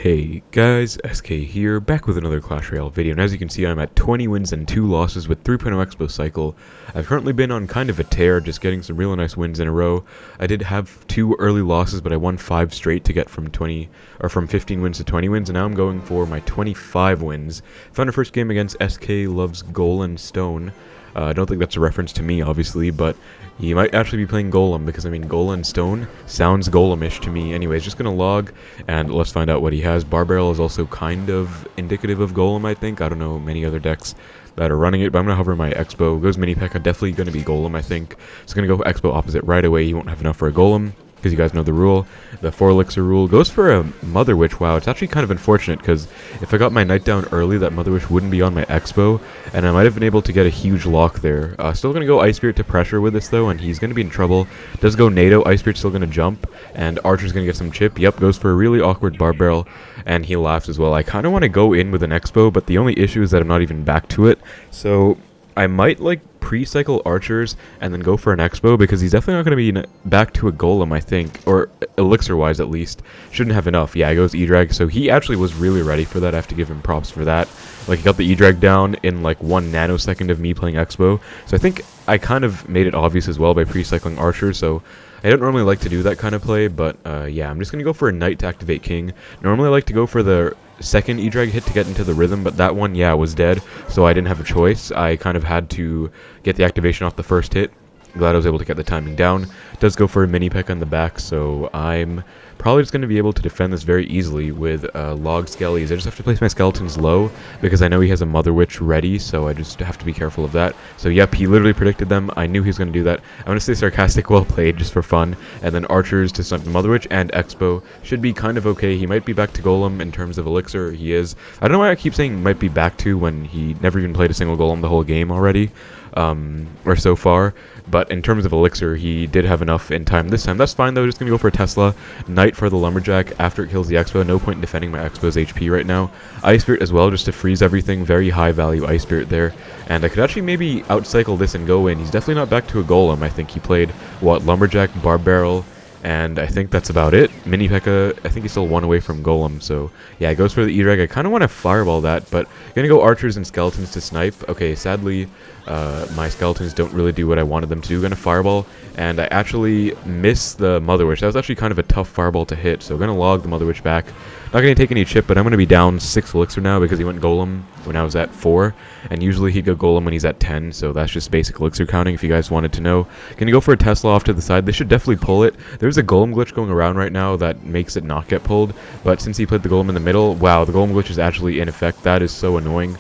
Hey guys, SK here, back with another Clash Royale video, and as you can see I'm at 20 wins and 2 losses with 3.0 Xbow cycle. I've currently been on kind of a tear, just getting some really nice wins in a row. I did have 2 early losses, but I won 5 straight to get from 15 wins to 20 wins, and now I'm going for my 25 wins. Found our first game against SK Loves Golem Stone. I don't think that's a reference to me, obviously, but he might actually be playing Golem, because, I mean, Golem Stone sounds Golemish to me. Anyways, just gonna log, and let's find out what he has. Barbarrel is also kind of indicative of Golem, I think. I don't know many other decks that are running it, but I'm gonna hover my Xbow. Goes P.E.K.K.A, definitely gonna be Golem, I think. So gonna go for Xbow opposite right away. He won't have enough for a Golem, because you guys know the rule. The 4 elixir rule goes for a Mother Witch. Wow, it's actually kind of unfortunate, because if I got my knight down early, that Mother Witch wouldn't be on my Xbow, and I might have been able to get a huge lock there. Still gonna go Ice Spirit to pressure with this though, and he's gonna be in trouble. Does go NATO, Ice Spirit's still gonna jump, and Archer's gonna get some chip. Yep, goes for a really awkward Barbarrel, and he laughs as well. I kind of want to go in with an Xbow, but the only issue is that I'm not even back to it, so I might like pre-cycle Archers and then go for an Xbow, because he's definitely not going to be back to a Golem, I think, or elixir-wise at least. Shouldn't have enough. Yeah, he goes E-Drag, so he actually was really ready for that. I have to give him props for that. Like, he got the E-Drag down in like 1 nanosecond of me playing Xbow, so I think I kind of made it obvious as well by pre-cycling Archers, so I don't normally like to do that kind of play, but yeah, I'm just going to go for a Knight to activate King. Normally I like to go for the second E-Drag hit to get into the rhythm, but that one, yeah, was dead, so I didn't have a choice. I kind of had to get the activation off the first hit. Glad I was able to get the timing down. Does go for a mini P.E.K.K.A on the back, so I'm probably just going to be able to defend this very easily with log skellies. I just have to place my skeletons low, because I know he has a Mother Witch ready, so I just have to be careful of that. So yep, he literally predicted them. I knew he was going to do that. I'm going to say sarcastic, well played, just for fun. And then Archers to snipe the Mother Witch, and Xbow should be kind of okay. He might be back to Golem in terms of elixir. He is. I don't know why I keep saying might be back to when he never even played a single Golem the whole game already. Or so far, but in terms of elixir, he did have enough in time this time. That's fine though, just gonna go for a Tesla. Knight for the Lumberjack after it kills the Xbow. No point in defending my Xbow's HP right now. Ice Spirit as well, just to freeze everything. Very high value Ice Spirit there, and I could actually maybe outcycle this and go in. He's definitely not back to a Golem. I think he played, what, Lumberjack, Barbarrel, and I think that's about it. P.E.K.K.A, I think he's still 1 away from Golem, so yeah, it goes for the E-Drag. I kind of want to fireball that, but I'm going to go Archers and Skeletons to snipe. Okay, sadly, my Skeletons don't really do what I wanted them to do. Going to fireball, and I actually miss the Mother Witch. That was actually kind of a tough fireball to hit, so I'm going to log the Mother Witch back. Not going to take any chip, but I'm going to be down 6 elixir now because he went Golem when I was at 4, and usually he'd go Golem when he's at 10, so that's just basic elixir counting if you guys wanted to know. Going to go for a Tesla off to the side. They should definitely pull it. There's a Golem glitch going around right now that makes it not get pulled, but since he played the Golem in the middle, wow, the Golem glitch is actually in effect. That is so annoying.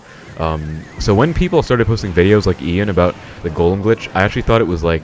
So when people started posting videos like Ian about the Golem glitch, I actually thought it was like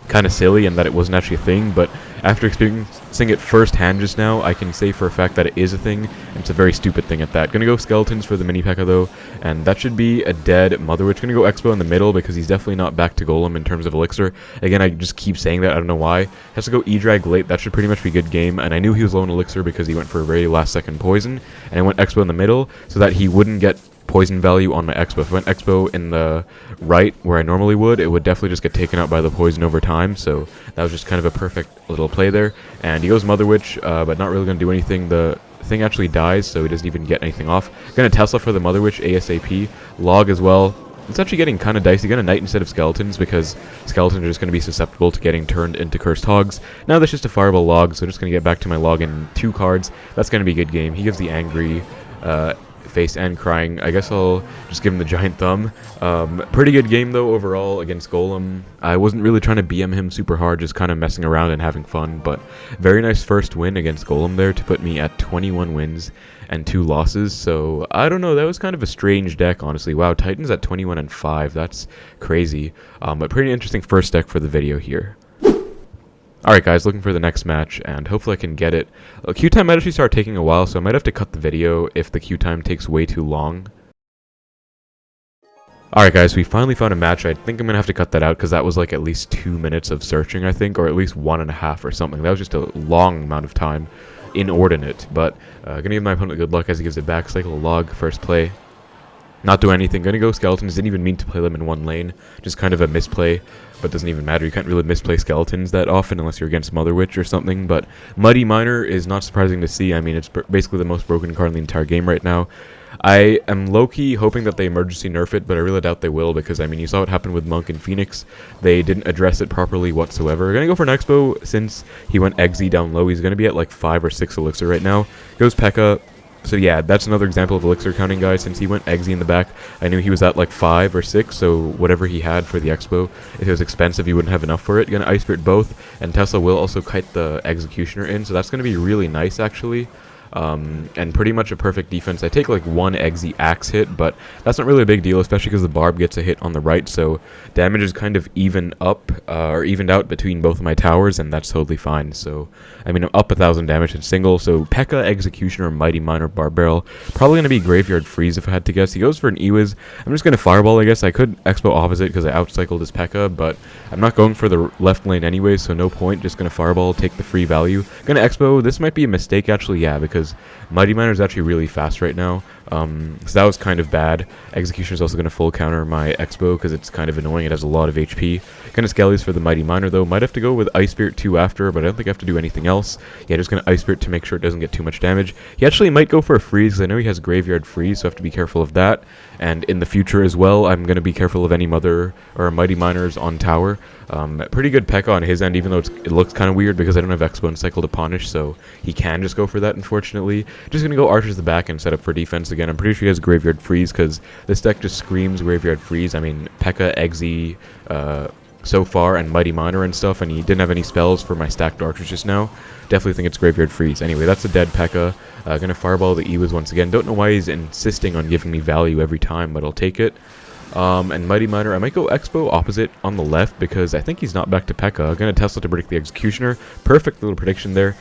kind of silly and that it wasn't actually a thing, but after experiencing it firsthand just now, I can say for a fact that it is a thing, and it's a very stupid thing at that. Gonna go Skeletons for the P.E.K.K.A though, and that should be a dead Mother Witch. Gonna go Xbow in the middle because he's definitely not back to Golem in terms of elixir. Again, I just keep saying that, I don't know why. Has to go E-Drag late, that should pretty much be a good game, and I knew he was low in elixir because he went for a very last second poison, and I went Xbow in the middle so that he wouldn't get poison value on my Xbow. If I went Xbow in the right where I normally would, it would definitely just get taken out by the poison over time, so that was just kind of a perfect little play there. And he goes Mother Witch, but not really going to do anything. The thing actually dies, so he doesn't even get anything off. Gonna Tesla for the Mother Witch ASAP. Log as well. It's actually getting kind of dicey. Gonna Knight instead of Skeletons because Skeletons are just going to be susceptible to getting turned into Cursed Hogs. Now that's just a fireball log, so I'm just going to get back to my log in 2 cards. That's going to be a good game. He gives the angry face and crying. I guess I'll just give him the giant thumb. Pretty good game though overall against Golem. I wasn't really trying to BM him super hard, just kind of messing around and having fun, but very nice first win against Golem there to put me at 21 wins and 2 losses. So I don't know, that was kind of a strange deck, honestly. Wow, Titan's at 21 and 5. That's crazy. But pretty interesting first deck for the video here. Alright guys, looking for the next match, and hopefully I can get it. Queue time might actually start taking a while, so I might have to cut the video if the queue time takes way too long. Alright guys, we finally found a match. I think I'm going to have to cut that out because that was like at least 2 minutes of searching, I think, or at least 1.5 or something. That was just a long amount of time. Inordinate, but going to give my opponent good luck as he gives it back. Cycle log, first play. Not do anything. Gonna go skeletons. Didn't even mean to play them in one lane. Just kind of a misplay, but doesn't even matter. You can't really misplay skeletons that often unless you're against Mother Witch or something. But Muddy Miner is not surprising to see. I mean, it's basically the most broken card in the entire game right now. I am low-key hoping that they emergency nerf it, but I really doubt they will because, I mean, you saw what happened with Monk and Phoenix. They didn't address it properly whatsoever. Gonna go for an Expo since he went Exe down low. He's gonna be at like 5 or 6 Elixir right now. Goes P.E.K.K.A. So yeah, that's another example of Elixir counting, guys. Since he went Exe in the back, I knew he was at like 5 or 6, so whatever he had for the Expo, if it was expensive, he wouldn't have enough for it. Gonna Ice Spirit both, and Tesla will also kite the Executioner in, so that's gonna be really nice, actually. And pretty much a perfect defense. I take like one Exe axe hit, but that's not really a big deal, especially because the barb gets a hit on the right, so damage is kind of even up, or evened out between both of my towers, and that's totally fine. So, I mean, I'm up 1,000 damage in single, so P.E.K.K.A, Executioner, Mighty Miner, Barb Barrel. Probably going to be Graveyard Freeze if I had to guess. He goes for an Ewiz. I'm just going to Fireball, I guess. I could Expo opposite because I outcycled his P.E.K.K.A, but I'm not going for the left lane anyway, so no point. Just going to Fireball, take the free value. Going to Expo. This might be a mistake, actually, yeah, because Mighty Miner is actually really fast right now, so that was kind of bad. Executioner is also going to full counter my Expo because it's kind of annoying. It has a lot of HP. Kind of Skellies for the Mighty Miner, though. Might have to go with Ice Spirit 2 after, but I don't think I have to do anything else. Yeah, just going to Ice Spirit to make sure it doesn't get too much damage. He actually might go for a Freeze because I know he has Graveyard Freeze, so I have to be careful of that. And in the future as well, I'm going to be careful of any Mother or Mighty Miners on tower. Pretty good P.E.K.K.A on his end, even though it looks kind of weird because I don't have Expo and Cycle to punish, so he can just go for that, unfortunately. Just going to go Archers the back and set up for defense again. I'm pretty sure he has Graveyard Freeze because this deck just screams Graveyard Freeze. I mean, P.E.K.K.A, Exe, so far, and Mighty Miner and stuff, and he didn't have any spells for my stacked Archers just now. Definitely think it's Graveyard Freeze. Anyway, that's a dead P.E.K.K.A. Gonna Fireball the Ewiz once again. Don't know why he's insisting on giving me value every time, but I'll take it. And Mighty Miner, I might go Expo opposite on the left because I think he's not back to P.E.K.K.A. Gonna Tesla to predict the Executioner. Perfect little prediction there.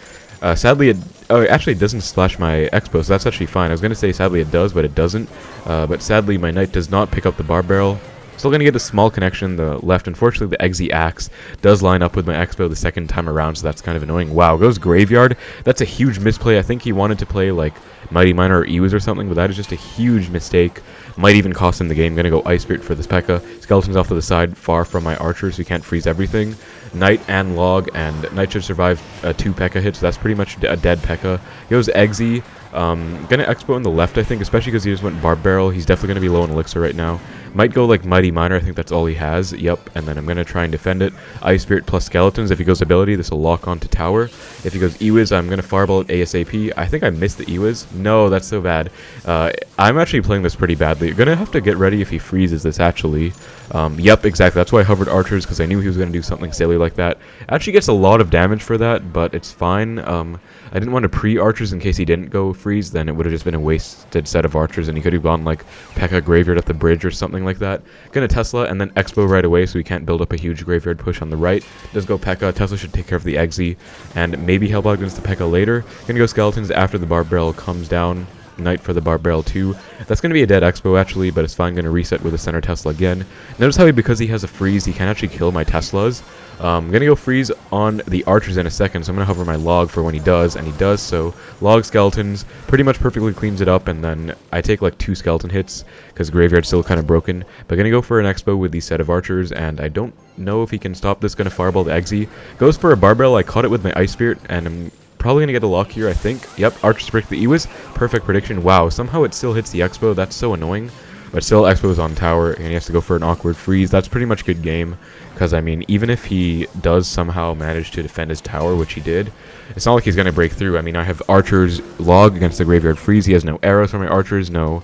Sadly, it actually doesn't splash my Expo, so that's actually fine. I was going to say sadly it does, but it doesn't. But sadly, my Knight does not pick up the Barb Barrel. Still going to get a small connection the left. Unfortunately, the Exe Axe does line up with my Expo the second time around, so that's kind of annoying. Wow, goes Graveyard. That's a huge misplay. I think he wanted to play, like, Mighty Miner or Ewiz or something, but that is just a huge mistake. Might even cost him the game. Going to go Ice Spirit for this P.E.K.K.A. Skeletons off to the side, far from my Archers, so you can't freeze everything. Knight and Log, and Knight should survive 2 P.E.K.K.A hits, so that's pretty much a dead P.E.K.K.A. Goes Exe. Gonna Expo on the left, I think, especially because he just went Barb Barrel. He's definitely gonna be low on Elixir right now. Might go like Mighty Miner, I think that's all he has. Yep, and then I'm gonna try and defend it. Ice Spirit plus Skeletons. If he goes Ability, this will lock onto Tower. If he goes Ewiz, I'm gonna Fireball it ASAP. I think I missed the Ewiz. No, that's so bad. I'm actually playing this pretty badly. You're gonna have to get ready if he freezes this, actually. Yep, exactly. That's why I hovered Archers, because I knew he was gonna do something silly like that. Actually gets a lot of damage for that, but it's fine. I didn't want to pre-Archers in case he didn't go freeze, then it would have just been a wasted set of Archers, and he could have gone like P.E.K.K.A Graveyard at the bridge or something like that. Gonna Tesla, and then Expo right away, so we can't build up a huge Graveyard push on the right. Does go P.E.K.K.A, Tesla should take care of the Exe, and maybe help out against the P.E.K.K.A later. Gonna go Skeletons after the Barb Barrel comes down. Knight for the Barb Barrel 2. That's going to be a dead Expo, actually, but it's fine. Going to reset with a center Tesla again. Notice how because he has a freeze, he can actually kill my Teslas. I'm going to go freeze on the Archers in a second, so I'm going to hover my Log for when he does, and he does, so Log Skeletons pretty much perfectly cleans it up, and then I take like 2 Skeleton hits, because Graveyard's still kind of broken, but going to go for an Expo with the set of Archers, and I don't know if he can stop this. Going to Fireball the Exe. Goes for a Barb Barrel. I caught it with my Ice Spirit, and I'm probably going to get a lock here, I think. Yep, Archers break the Ewiz. Perfect prediction. Wow, somehow it still hits the Expo. That's so annoying. But still, Expo's on tower, and he has to go for an awkward freeze. That's pretty much a good game. Because, I mean, even if he does somehow manage to defend his tower, which he did, it's not like he's going to break through. I mean, I have Archers Log against the Graveyard Freeze. He has no arrows for my Archers, no...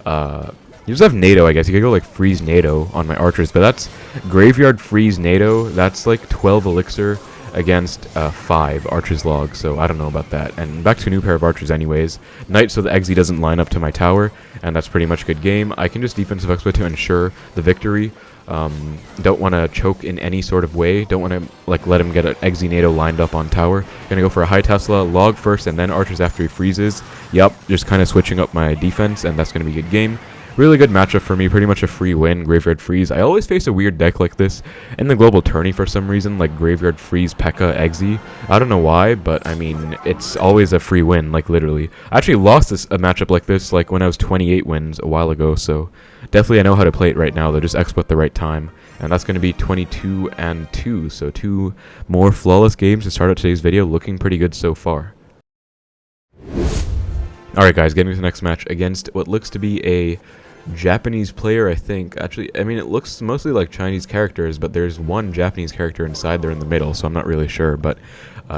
You just have NATO, I guess. You could go, like, Freeze NATO on my Archers. But that's Graveyard Freeze NATO. That's, like, 12 Elixir against 5 Archers Log, so I don't know about that. And back to a new pair of Archers anyways. Knight, so the Exe doesn't line up to my tower, and that's pretty much a good game. I can just defensive Expo to ensure the victory. Don't want to choke in any sort of way. Don't want to like let him get an Exenado lined up on tower. Gonna go for a high Tesla, Log first, and then Archers after he freezes. Yep, just kind of switching up my defense, and that's gonna be a good game. really good matchup for me, pretty much a free win, Graveyard Freeze. I always face a weird deck like this in the global tourney for some reason, like Graveyard Freeze, P.E.K.K.A, Exe. I don't know why, but I mean, it's always a free win, like literally. I actually lost a matchup like this like when I was 28 wins a while ago, so definitely I know how to play it right now. They'll just expo at the right time. And that's going to be 22-2, so 2 more flawless games to start out today's video, looking pretty good so far. Alright guys, getting to the next match against what looks to be a Japanese player, I think. Actually, I mean, it looks mostly like Chinese characters, but there's one Japanese character inside there in the middle, so I'm not really sure, but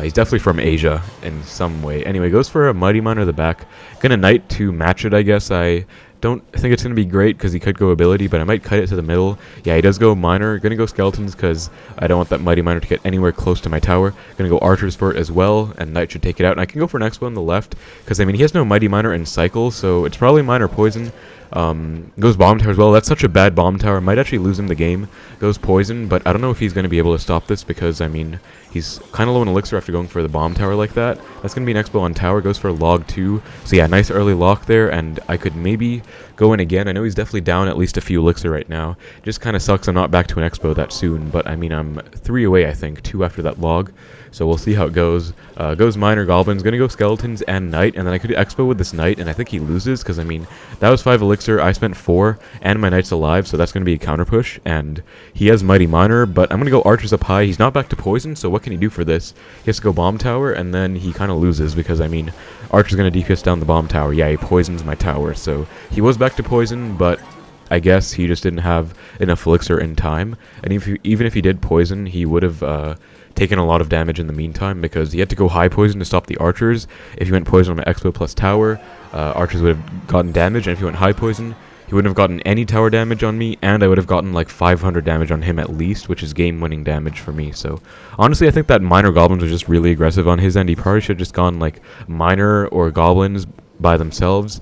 he's definitely from Asia in some way. Anyway, goes for a Mighty Miner at the back. Gonna Knight to match it, I guess. I don't think it's going to be great because he could go ability, but I might cut it to the middle. Yeah, he does go Miner. Going to go Skeletons because I don't want that Mighty Miner to get anywhere close to my tower. Going to go Archers for it as well, and Knight should take it out. And I can go for an Expo on the left because, I mean, he has no Mighty Miner in Cycle, so it's probably Miner Poison. Goes Bomb Tower as well. That's such a bad Bomb Tower. Might actually lose him the game. Goes Poison, but I don't know if he's going to be able to stop this because, I mean, he's kind of low in Elixir after going for the Bomb Tower like that. That's going to be an Expo on Tower. Goes for Log 2. So yeah, nice early lock there, and I could maybe go in again. I know he's definitely down at least a few Elixir right now. Just kind of sucks I'm not back to an Expo that soon, but I mean, I'm 3 away, I think. 2 after that log. So we'll see how it goes. Goes Miner, Goblins. Going to go Skeletons and Knight, and then I could Expo with this Knight, and I think he loses because, I mean, that was 5 Elixir. I spent 4, and my Knight's alive, so that's going to be a counter push, and he has Mighty Miner, but I'm going to go Archers up high. He's not back to Poison, so what can he do for this? He has to go Bomb Tower, and then he kind of loses because, I mean, Archer's going to DPS down the Bomb Tower. Yeah, he poisons my tower, so he was back to Poison, but I guess he just didn't have enough Elixir in time, and even if he did Poison, he would have taken a lot of damage in the meantime because he had to go high Poison to stop the Archers. If he went Poison on my Expo plus Tower, Archers would have gotten damage, and if he went high Poison, he wouldn't have gotten any tower damage on me, and I would have gotten like 500 damage on him at least, which is game-winning damage for me. So honestly, I think that Miner Goblins was just really aggressive on his end. He probably should have just gone like Miner or Goblins by themselves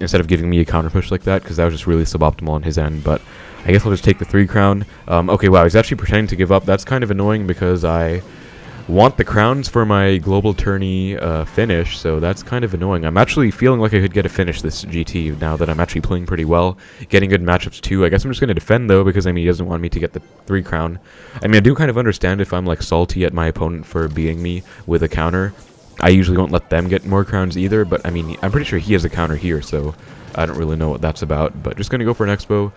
instead of giving me a counter push like that, because that was just really suboptimal on his end. But I guess I'll just take the 3 crown. Okay, wow, he's actually pretending to give up. That's kind of annoying because I want the crowns for my global tourney finish, so that's kind of annoying. I'm actually feeling like I could get a finish this GT now that I'm actually playing pretty well, getting good matchups too. I guess I'm just going to defend though because, I mean, he doesn't want me to get the 3 crown. I mean, I do kind of understand if I'm like salty at my opponent for beating me with a counter. I usually don't let them get more crowns either, but I mean, I'm pretty sure he has a counter here, so I don't really know what that's about. But just going to go for an Expo.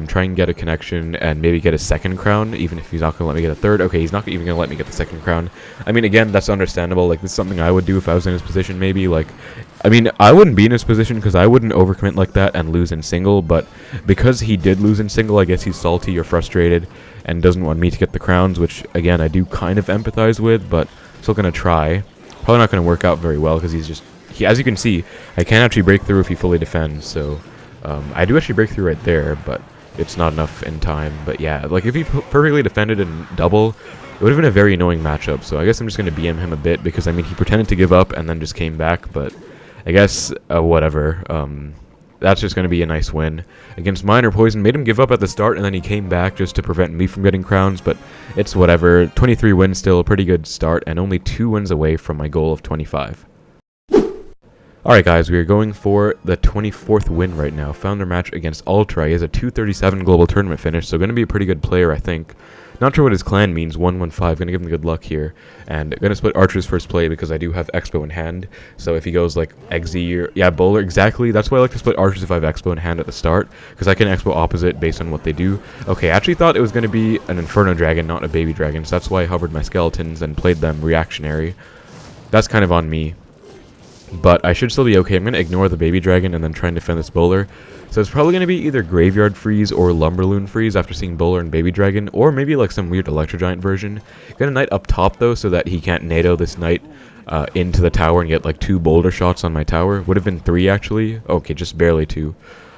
Try and get a connection and maybe get a 2nd crown, even if he's not going to let me get a 3rd. Okay, he's not even going to let me get the 2nd crown. I mean, again, that's understandable. Like, this is something I would do if I was in his position, maybe. Like, I mean, I wouldn't be in his position because I wouldn't overcommit like that and lose in single, but because he did lose in single, I guess he's salty or frustrated and doesn't want me to get the crowns, which, again, I do kind of empathize with, but still going to try. Probably not going to work out very well because he's just... as you can see, I can actually break through if he fully defends, so... I do actually break through right there, but it's not enough in time. But yeah, like if he perfectly defended in double, it would have been a very annoying matchup. So I guess I'm just going to BM him a bit because, I mean, he pretended to give up and then just came back. But I guess whatever. That's just going to be a nice win. Against Miner Poison, made him give up at the start and then he came back just to prevent me from getting crowns. But it's whatever. 23 wins still, a pretty good start, and only 2 wins away from my goal of 25. Alright guys, we are going for the 24th win right now. Founder match against Ultra. He has a 237 global tournament finish, so going to be a pretty good player, I think. Not sure what his clan means, 115. Going to give him good luck here. And going to split Archer's first play because I do have Expo in hand. So if he goes like Exe or... yeah, Bowler, exactly. That's why I like to split Archers if I have Expo in hand at the start, because I can Expo opposite based on what they do. Okay, I actually thought it was going to be an Inferno Dragon, not a Baby Dragon, so that's why I hovered my Skeletons and played them reactionary. That's kind of on me. But I should still be okay. I'm going to ignore the Baby Dragon and then try and defend this Bowler. So it's probably going to be either Graveyard Freeze or LumberLoon Freeze after seeing Bowler and Baby Dragon, or maybe like some weird Electro Giant version. Going to Knight up top though so that he can't NATO this Knight into the tower and get like 2 boulder shots on my tower. Would have been 3 actually. Okay, just barely 2.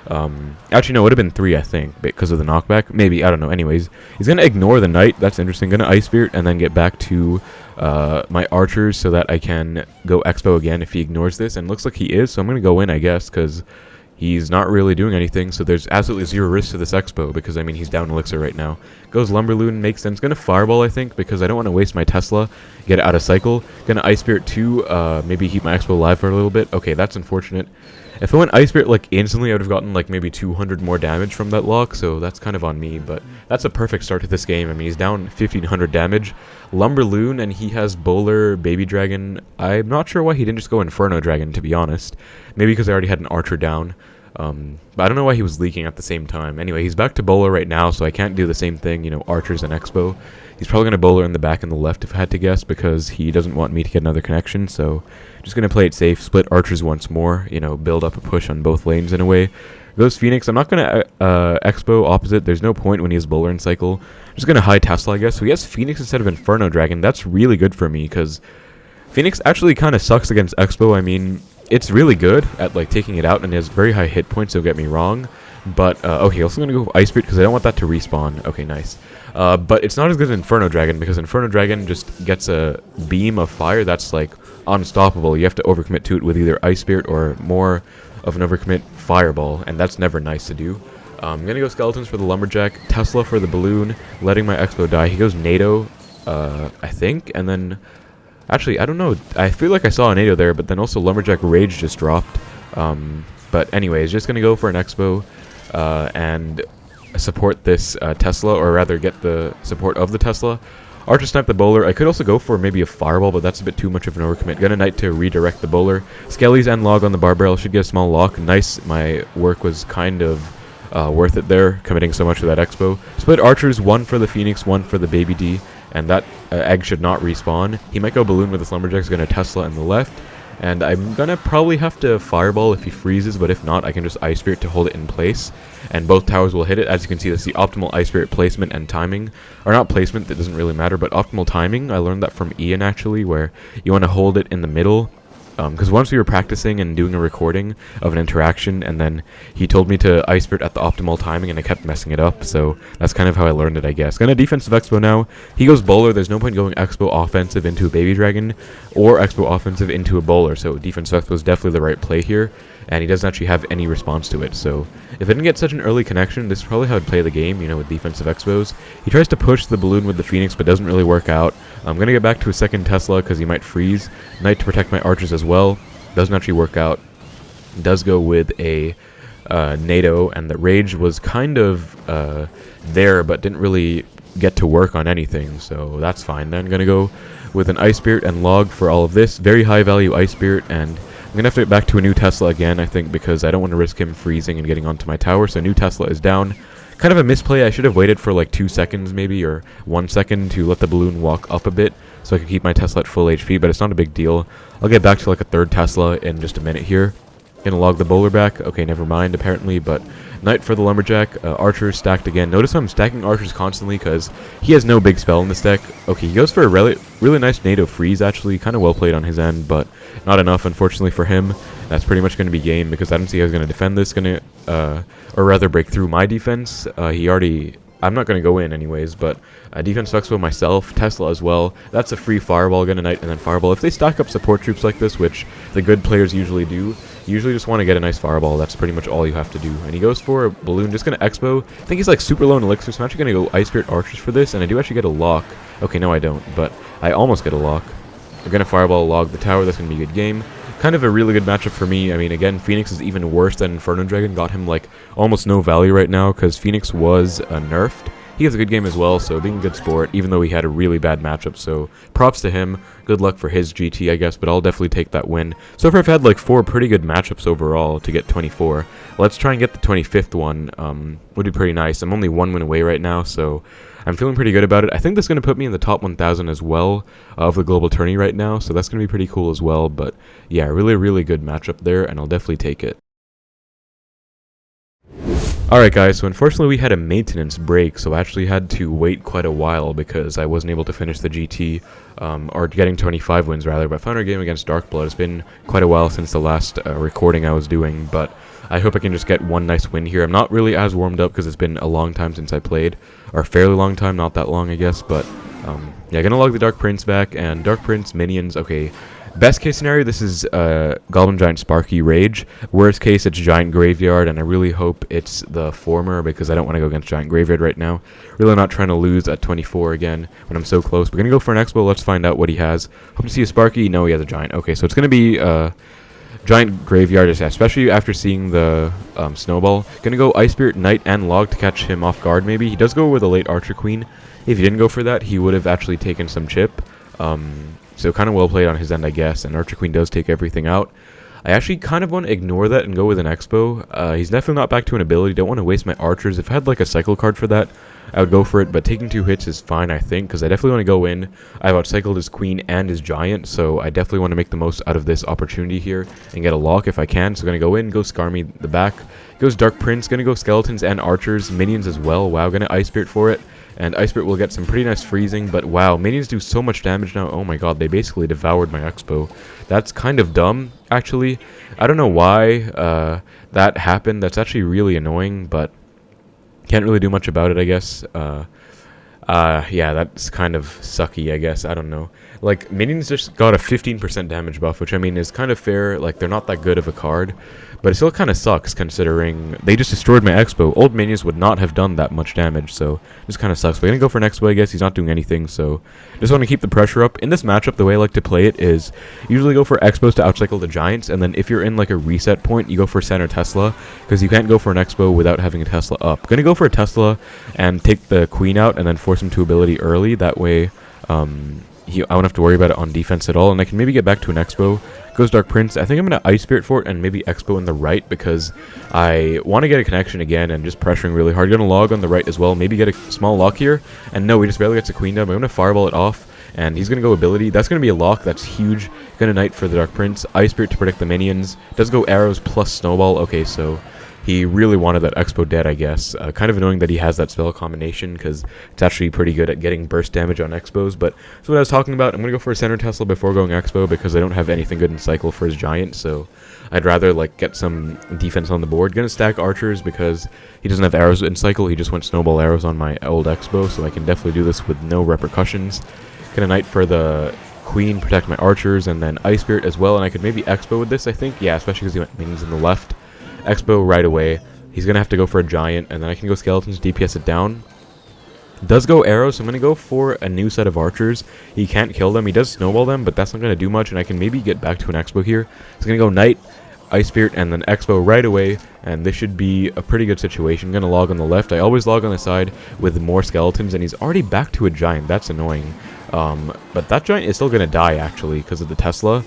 Actually, no, it would have been 3, I think, because of the knockback. Maybe, I don't know. Anyways, he's going to ignore the Knight. That's interesting. Going to Ice Spirit and then get back to my Archers so that I can go Expo again if he ignores this. And looks like he is, so I'm going to go in, I guess, because he's not really doing anything, so there's absolutely zero risk to this Expo, because, I mean, he's down Elixir right now. Goes LumberLoon, makes sense. Gonna Fireball, I think, because I don't want to waste my Tesla, get it out of cycle. Gonna Ice Spirit too, maybe keep my Expo alive for a little bit. Okay, that's unfortunate. If I went Ice Spirit, like, instantly, I would have gotten, like, maybe 200 more damage from that lock, so that's kind of on me, but that's a perfect start to this game. I mean, he's down 1,500 damage. LumberLoon, and he has Bowler, Baby Dragon. I'm not sure why he didn't just go Inferno Dragon, to be honest. Maybe because I already had an Archer down. But I don't know why he was leaking at the same time. Anyway, he's back to Bowler right now, so I can't do the same thing, you know, Archers and Expo. He's probably going to Bowler in the back and the left, if I had to guess, because he doesn't want me to get another connection, so just going to play it safe, split Archers once more, you know, build up a push on both lanes in a way. Goes Phoenix. I'm not going to Expo opposite. There's no point when he has Bowler in cycle. I'm just going to high Tesla, I guess. So he has Phoenix instead of Inferno Dragon. That's really good for me, because Phoenix actually kind of sucks against Expo. I mean, it's really good at, like, taking it out, and it has very high hit points, don't get me wrong. But, okay, also going to go Ice Spirit, because I don't want that to respawn. Okay, nice. But it's not as good as Inferno Dragon, because Inferno Dragon just gets a beam of fire that's, like, unstoppable. You have to overcommit to it with either Ice Spirit or more of an overcommit Fireball, and that's never nice to do. I'm going to go Skeletons for the Lumberjack, Tesla for the Balloon, letting my Expo die. He goes NATO, I think, and then... Actually, I don't know. I feel like I saw a NATO there, but then also Lumberjack Rage just dropped. But anyways, just going to go for an Expo and support this Tesla, or rather get the support of the Tesla. Archer Snipe the Bowler. I could also go for maybe a Fireball, but that's a bit too much of an overcommit. Gonna Knight to redirect the Bowler. Skellies and Log on the Barbell. Should get a small lock. Nice. My work was kind of worth it there, committing so much to that Expo. Split Archers, one for the Phoenix, one for the Baby D. And that egg should not respawn. He might go Balloon with this Lumberjack. He's going to Tesla in the left. And I'm going to probably have to Fireball if he freezes, but if not, I can just Ice Spirit to hold it in place. And both towers will hit it. As you can see, that's the optimal Ice Spirit placement and timing. Or not placement, that doesn't really matter, but optimal timing. I learned that from Ian, actually, where you want to hold it in the middle. Because once we were practicing and doing a recording of an interaction, and then he told me to Ice Spirit at the optimal timing, and I kept messing it up, so that's kind of how I learned it, I guess. Gonna defensive Expo now. He goes Bowler. There's no point going Expo offensive into a Baby Dragon, or Expo offensive into a Bowler, so defensive Expo is definitely the right play here, and he doesn't actually have any response to it, so if I didn't get such an early connection, this is probably how I'd play the game, you know, with defensive Expos. He tries to push the Balloon with the Phoenix, but doesn't really work out. I'm going to get back to a second Tesla, because he might freeze. Knight to protect my Archers as well. Doesn't actually work out. Does go with a NATO, and the Rage was kind of there, but didn't really get to work on anything, so that's fine. Then I'm going to go with an Ice Spirit and Log for all of this. Very high value Ice Spirit, and I'm going to have to get back to a new Tesla again, I think, because I don't want to risk him freezing and getting onto my tower, so new Tesla is down. Kind of a misplay. I should have waited for like 2 seconds maybe, or 1 second to let the Balloon walk up a bit so I could keep my Tesla at full HP, but it's not a big deal. I'll get back to like a third Tesla in just a minute here. Gonna log the Bowler back. Okay, never mind apparently, but Knight for the Lumberjack. Archers stacked again. Notice I'm stacking Archers constantly because he has no big spell in this deck. Okay, he goes for a really nice NATO freeze actually. Kind of well played on his end, but not enough unfortunately for him. That's pretty much going to be game because I don't see how he's going to defend this. Or rather break through my defense. I'm not going to go in anyways, but defense Expo myself, Tesla as well. That's a free Fireball, gonna Knight, and then Fireball. If they stack up support troops like this, which the good players usually do, you usually just want to get a nice Fireball. That's pretty much all you have to do. And he goes for a Balloon, just going to Expo. I think he's like super low in Elixir, so I'm actually going to go Ice Spirit Archers for this, and I do actually get a lock. Okay, no I don't, but I almost get a lock. We're going to Fireball log the tower. That's going to be a good game. Kind of a really good matchup for me. I mean, again, Phoenix is even worse than Inferno Dragon. Got him like almost no value right now because Phoenix was nerfed. He has a good game as well, so being a good sport, even though he had a really bad matchup. So props to him. Good luck for his GT, I guess, but I'll definitely take that win. So far, I've had like 4 pretty good matchups overall to get 24. Let's try and get the 25th one. Would be pretty nice. I'm only 1 win away right now, so I'm feeling pretty good about it. I think that's going to put me in the top 1,000 as well of the global tourney right now, so that's going to be pretty cool as well. But yeah, really good matchup there, and I'll definitely take it. Alright guys, so unfortunately we had a maintenance break, so I actually had to wait quite a while because I wasn't able to finish the GT, or getting 25 wins rather, but I found our game against Darkblood. It's been quite a while since the last recording I was doing, but I hope I can just get one nice win here. I'm not really as warmed up because it's been a long time since I played, or a fairly long time, not that long I guess, but yeah, gonna log the Dark Prince back, and Dark Prince minions, okay, Best case scenario, this is Goblin Giant Sparky Rage. Worst case, it's Giant Graveyard, and I really hope it's the former because I don't want to go against Giant Graveyard right now. Really not trying to lose at 24 again when I'm so close. We're going to go for an Expo. Let's find out what he has. Hope to see a Sparky. No, he has a Giant. Okay, so it's going to be Giant Graveyard, especially after seeing the Snowball. Going to go Ice Spirit, Knight, and Log to catch him off guard maybe. He does go with a late Archer Queen. If he didn't go for that, he would have actually taken some chip. So kind of well played on his end, I guess, and Archer Queen does take everything out. I actually kind of want to ignore that and go with an Expo. He's definitely not back to an ability. Don't want to waste my Archers. If I had like a cycle card for that, I would go for it, but taking 2 hits is fine, I think, because I definitely want to go in. I've outcycled his Queen and his Giant, so I definitely want to make the most out of this opportunity here and get a lock if I can. So going to go in, go Skarmy the back. Goes Dark Prince, going to go Skeletons and Archers, Minions as well. Wow, going to Ice Spirit for it. And Ice Spirit will get some pretty nice freezing, but wow, minions do so much damage now. Oh my god, they basically devoured my Expo. That's kind of dumb, actually. I don't know why that happened. That's actually really annoying, but can't really do much about it, I guess. Yeah, that's kind of sucky, I guess. I don't know. Like, minions just got a 15% damage buff, which I mean is kind of fair. Like, they're not that good of a card, but it still kind of sucks considering they just destroyed my Expo. Old minions would not have done that much damage, so this kind of sucks. We're going to go for an Expo, I guess. He's not doing anything, so just want to keep the pressure up. In this matchup, the way I like to play it is usually go for Expos to outcycle the Giants, and then if you're in like a reset point, you go for Center Tesla, because you can't go for an Expo without having a Tesla up. Going to go for a Tesla and take the Queen out and then force him to ability early. That way, I won't have to worry about it on defense at all, and I can maybe get back to an Expo. Goes Dark Prince. I think I'm going to Ice Spirit for it and maybe Expo in the right because I want to get a connection again and just pressuring really hard. Going to Log on the right as well. Maybe get a small lock here. And no, he just barely gets a Queen down. I'm going to Fireball it off, and he's going to go ability. That's going to be a lock. That's huge. Going to Knight for the Dark Prince. Ice Spirit to protect the minions. Does go Arrows plus Snowball. Okay, so he really wanted that Expo dead, I guess. Kind of annoying that he has that spell combination because it's actually pretty good at getting burst damage on Expos. But that's what I was talking about. I'm going to go for a Center Tesla before going Expo because I don't have anything good in cycle for his Giant. So I'd rather like get some defense on the board. Going to stack Archers because he doesn't have arrows in cycle. He just went Snowball Arrows on my old Expo. So I can definitely do this with no repercussions. Going to Knight for the Queen, protect my Archers, and then Ice Spirit as well. And I could maybe Expo with this, I think. Yeah, especially because he went minions in the left. Expo right away. He's going to have to go for a Giant, and then I can go Skeletons, DPS it down. Does go Arrows, so I'm going to go for a new set of Archers. He can't kill them. He does Snowball them, but that's not going to do much, and I can maybe get back to an Expo here. He's going to go Knight, Ice Spirit, and then Expo right away, and this should be a pretty good situation. I'm going to log on the left. I always log on the side with more Skeletons, and he's already back to a Giant. That's annoying. But that Giant is still going to die, actually, because of the Tesla.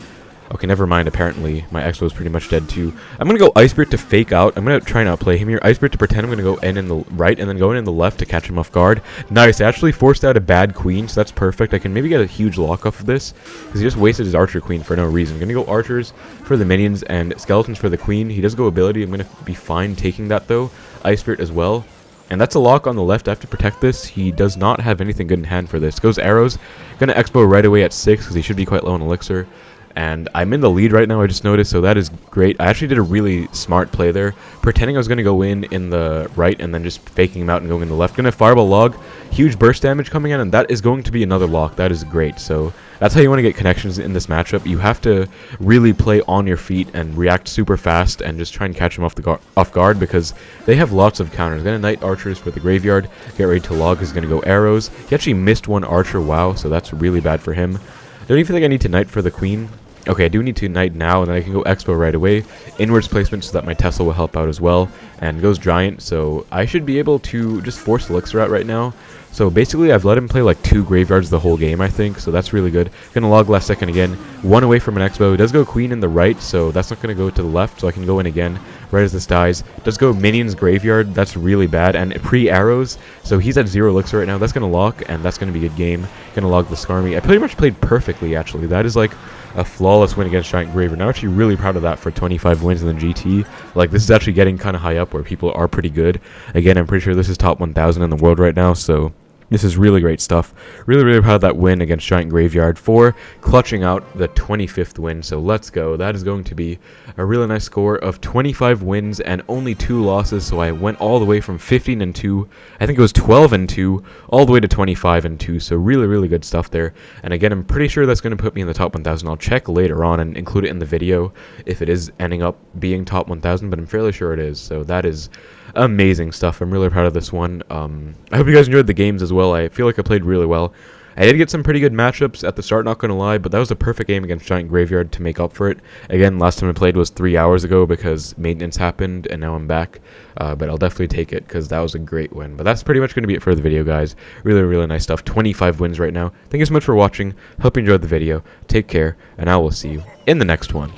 Okay, never mind. Apparently, my Expo is pretty much dead too. I'm going to go Ice Spirit to fake out. I'm going to try and outplay him here. Ice Spirit to pretend I'm going to go in the right and then go in the left to catch him off guard. Nice. I actually forced out a bad Queen, so that's perfect. I can maybe get a huge lock off of this because he just wasted his Archer Queen for no reason. I'm going to go Archers for the minions and Skeletons for the Queen. He does go ability. I'm going to be fine taking that though. Ice Spirit as well. And that's a lock on the left. I have to protect this. He does not have anything good in hand for this. Goes Arrows. Going to Expo right away at 6 because he should be quite low on Elixir. And I'm in the lead right now, I just noticed, so that is great. I actually did a really smart play there, pretending I was going to go in the right and then just faking him out and going in the left. Going to Fireball Log, huge burst damage coming in, and that is going to be another lock. That is great. So that's how you want to get connections in this matchup. You have to really play on your feet and react super fast and just try and catch him off guard because they have lots of counters. Going to Knight Archers for the Graveyard, get ready to log. He's going to go Arrows. He actually missed one Archer, wow, so that's really bad for him. Don't even think I need to Knight for the Queen. Okay, I do need to Knight now, and then I can go Expo right away. Inwards placement so that my Tesla will help out as well. And goes Giant, so I should be able to just force Elixir out right now. So basically, I've let him play like 2 Graveyards the whole game, I think, so that's really good. Gonna log last second again. 1 away from an Expo. It does go Queen in the right, so that's not gonna go to the left, so I can go in again right as this dies. It does go Minions Graveyard. That's really bad. And pre-arrows, so he's at 0 Elixir right now. That's gonna lock, and that's gonna be a good game. Gonna log the Skarmy. I pretty much played perfectly, actually. That is like a flawless win against Giant Graveyard. I'm actually really proud of that for 25 wins in the GT. Like, this is actually getting kind of high up where people are pretty good. Again, I'm pretty sure this is top 1,000 in the world right now, so This is really great stuff. Really, really proud of that win against Giant Graveyard for clutching out the 25th win. So let's go. That is going to be a really nice score of 25 wins and only 2 losses. So I went all the way from 15-2, I think it was 12-2, all the way to 25-2. So really, really good stuff there. And again, I'm pretty sure that's going to put me in the top 1,000. I'll check later on and include it in the video if it is ending up being top 1,000, but I'm fairly sure it is. So that is amazing stuff. I'm really proud of this one. I hope you guys enjoyed the games as well. I feel like I played really well. I did get some pretty good matchups at the start, not going to lie, but that was a perfect game against Giant Graveyard to make up for it. Again, last time I played was 3 hours ago because maintenance happened, and now I'm back. But I'll definitely take it because that was a great win. But that's pretty much going to be it for the video, guys. Really, really nice stuff. 25 wins right now. Thank you so much for watching. Hope you enjoyed the video. Take care, and I will see you in the next one.